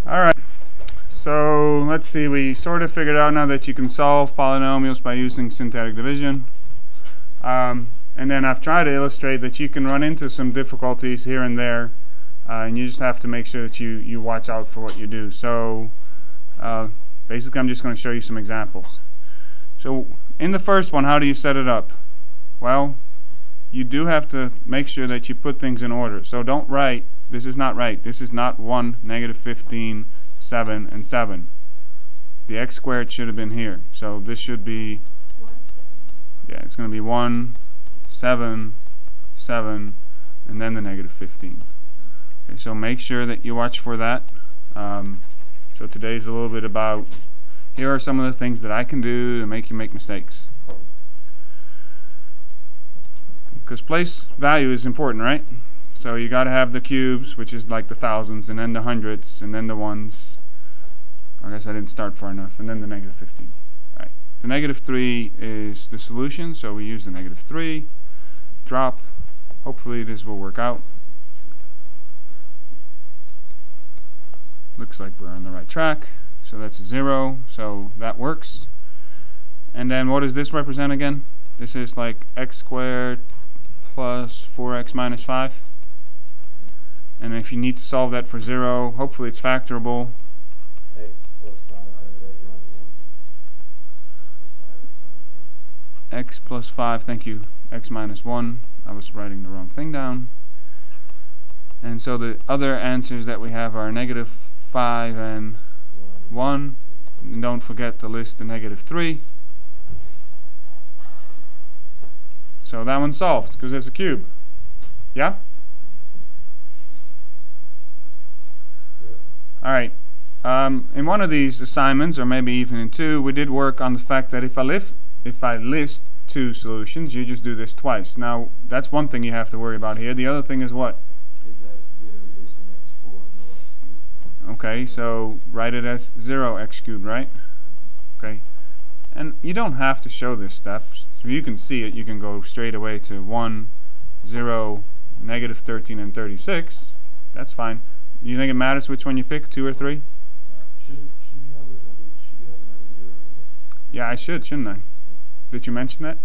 Alright, so let's see, we sort of figured out now that you can solve polynomials by using syntactic division. And then I've tried to illustrate that you can run into some difficulties here and there, and you just have to make sure that you watch out for what you do. So basically I'm just going to show you some examples. So in the first one, how do you set it up? Well, you do have to make sure that you put things in order. So don't write, this is not right, this is not 1, negative 15, 7, and 7. The x squared should have been here. So this should be, yeah, it's going to be 1, 7, 7, and then the negative 15. Okay, so make sure that you watch for that. So today's a little bit about, here are some of the things that I can do to make you make mistakes. Because place value is important, right? So you got to have the cubes, which is like the thousands, and then the hundreds, and then the ones. I guess I didn't start far enough, and then the negative 15. All right. The negative 3 is the solution, so we use the negative 3. Drop. Hopefully this will work out. Looks like we're on the right track. So that's a 0, so that works. And then what does this represent again? This is like x squared plus 4x minus 5. And if you need to solve that for 0, hopefully it's factorable. X plus 5 X plus 5, thank you, x minus 1. I was writing the wrong thing down. And so the other answers that we have are negative 5 and 1. And don't forget to list the negative 3. So that one's solved because it's a cube. Yeah? Alright. In one of these assignments, or maybe even in two, we did work on the fact that if I list two solutions, you just do this twice. Now, that's one thing you have to worry about here. The other thing is what? Is that there is an x4 and no x cubed? Okay, so write it as 0x cubed, right? Okay. And you don't have to show this step. So you can see it. You can go straight away to 1, 0, negative 13, and 36. That's fine. Do you think it matters which one you pick, 2 or 3? Should you have another 0? Yeah, I should, shouldn't I? Did you mention that?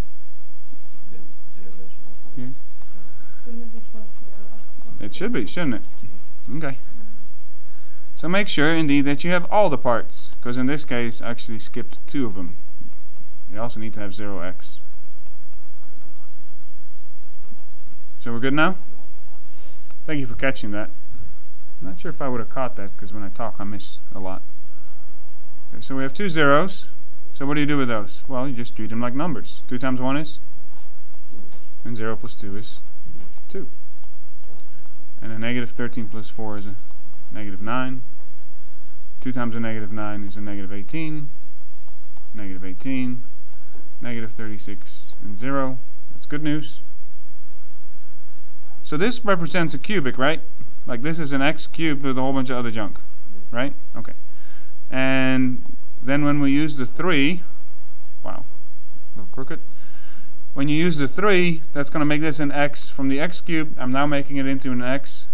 Did I mention that? Yeah. Shouldn't it be plus 0? It should be, shouldn't it? Okay. So make sure, indeed, that you have all the parts, because in this case, I actually skipped 2 of them. You also need to have 0x. So we're good now? Thank you for catching that. I'm not sure if I would have caught that, because when I talk I miss a lot. Okay, so we have 2 zeros. So what do you do with those? Well, you just treat them like numbers. 2 times 1 is? And 0 plus 2 is 2. And a negative 13 plus 4 is a negative 9. 2 times a negative 9 is a negative 18. Negative 18. Negative 36 and 0. That's good news. So this represents a cubic, right? Like this is an x cubed with a whole bunch of other junk, right? Okay. And then when we use the 3, wow, a little crooked. When you use the 3, that's going to make this an x from the x cubed. I'm now making it into an x.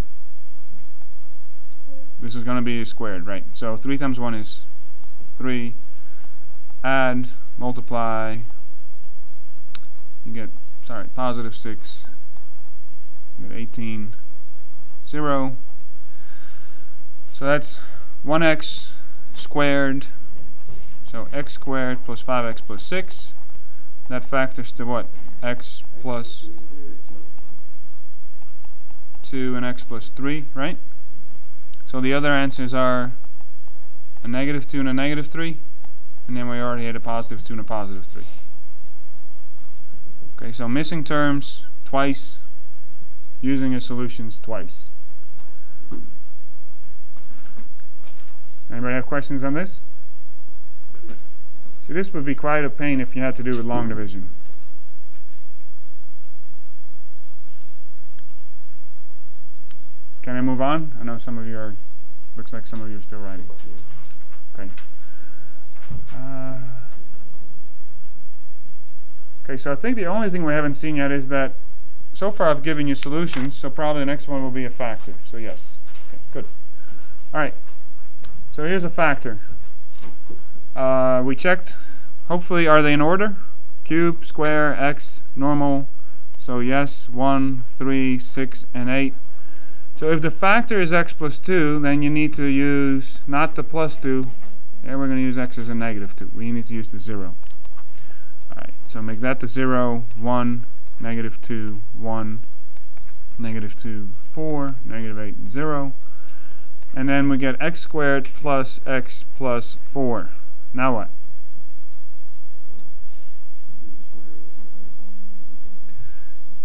This is going to be a squared, right? So 3 times 1 is 3. Add, multiply, you get, sorry, positive 6. You get 18, 0. So that's 1x squared. So x squared plus 5x plus 6. That factors to what? X plus 2 and x plus 3, right? So the other answers are a negative 2 and a negative 3. And then we already had a positive 2 and a positive 3. Okay, so missing terms twice. Using your solutions twice. Anybody have questions on this? See, this would be quite a pain if you had to do with long division. Can I move on? I know some of you are, looks like some of you are still writing. Okay. Okay, so I think the only thing we haven't seen yet is that so far I've given you solutions, so probably the next one will be a factor. So yes. Okay, good. All right. So here's a factor. We checked. Hopefully, are they in order? Cube, square, x, normal. So yes, 1, 3, 6, and 8. So if the factor is x plus 2, then you need to use not the plus 2. Here we're going to use x as a negative 2. We need to use the 0. Alright, so make that the 0, 1, negative 2, 1, negative 2, 4, negative 8, 0. And then we get x squared plus x plus 4. Now what?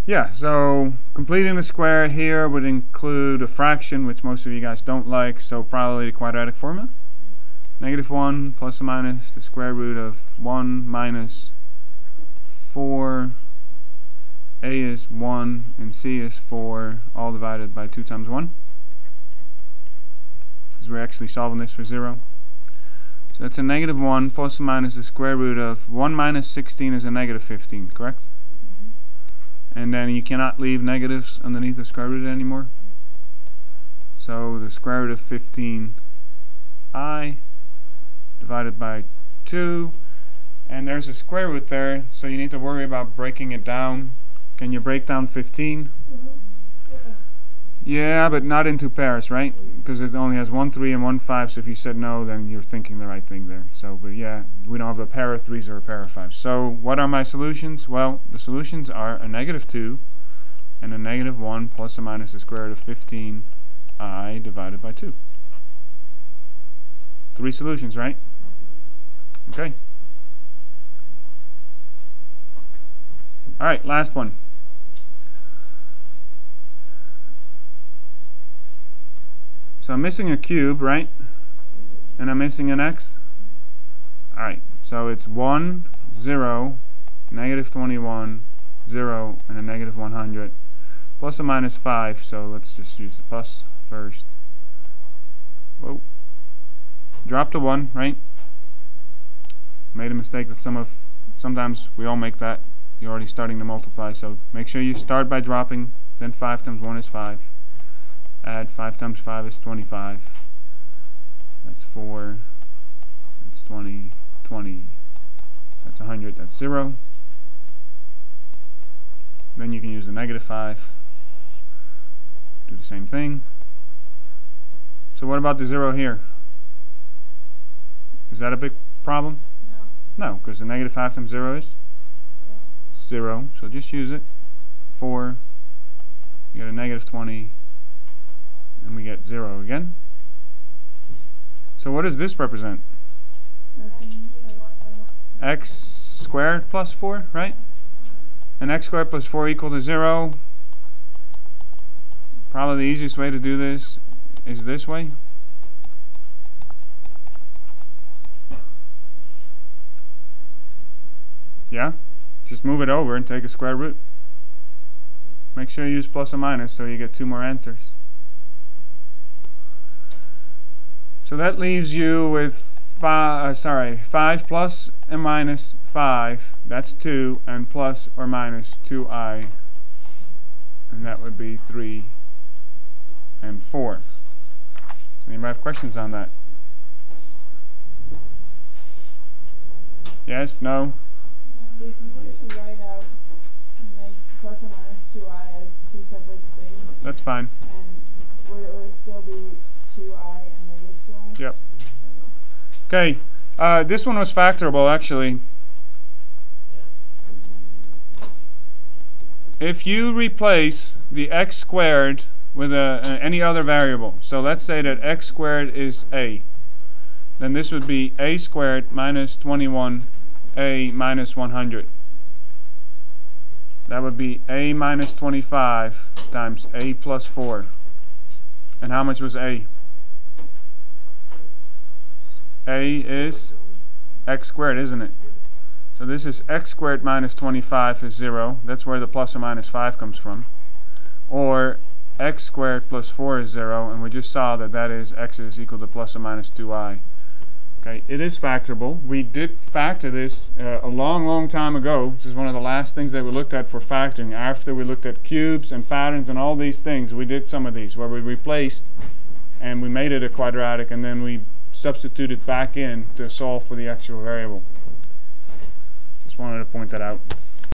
Yeah, so completing the square here would include a fraction, which most of you guys don't like, so probably the quadratic formula. Negative 1 plus or minus the square root of 1 minus 4. A is 1 and C is 4, all divided by 2 times 1. Because we're actually solving this for 0. So that's a negative 1 plus or minus the square root of 1 minus 16 is a negative 15, correct? And then you cannot leave negatives underneath the square root anymore. So the square root of 15i divided by 2. And there's a square root there, so you need to worry about breaking it down. Can you break down 15? Yeah, but not into pairs, right? Because it only has 1 3 and 1 5, so if you said no, then you're thinking the right thing there. So, but yeah, we don't have a pair of 3s or a pair of 5s. So, what are my solutions? Well, the solutions are a negative 2 and a negative 1 plus or minus the square root of 15i divided by 2. 3 solutions, right? Okay. Alright, last one. So I'm missing a cube, right? And I'm missing an x. Alright, so it's 1, 0, negative 21, 0, and a negative 100. Plus or minus 5, so let's just use the plus first. Whoa. Drop the 1, right? Made a mistake that sometimes we all make that. You're already starting to multiply, so make sure you start by dropping, then 5 times 1 is 5. Add 5 times 5 is 25. That's 4. That's 20. 20. That's 100. That's 0. Then you can use the negative 5. Do the same thing. So what about the 0 here? Is that a big problem? No, because the negative 5 times 0 is 0. So just use it. 4. You get a negative 20. And we get 0 again. So what does this represent? X squared plus 4, right? And x squared plus 4 equal to 0. Probably the easiest way to do this is this way. Yeah? Just move it over and take a square root. Make sure you use plus or minus so you get 2 more answers. So that leaves you with 5 plus and minus 5. That's 2, and plus or minus 2i. And that would be 3 and 4. Does anybody have questions on that? Yes? No? If you were to write out plus or minus 2i as 2 separate things, That's fine. and would it still be 2i and negative 2i? Yep. Okay. This one was factorable, actually. If you replace the x squared with any other variable, so let's say that x squared is a, then this would be a squared minus 21a minus 100. That would be a minus 25 times a plus 4. And how much was a? A is x squared, isn't it? So this is x squared minus 25 is 0. That's where the plus or minus 5 comes from. Or x squared plus 4 is 0, and we just saw that that is x is equal to plus or minus 2i. Okay, it is factorable. We did factor this a long time ago. This is one of the last things that we looked at for factoring. After we looked at cubes and patterns and all these things, we did some of these where we replaced and we made it a quadratic, and then we substitute it back in to solve for the actual variable. Just wanted to point that out.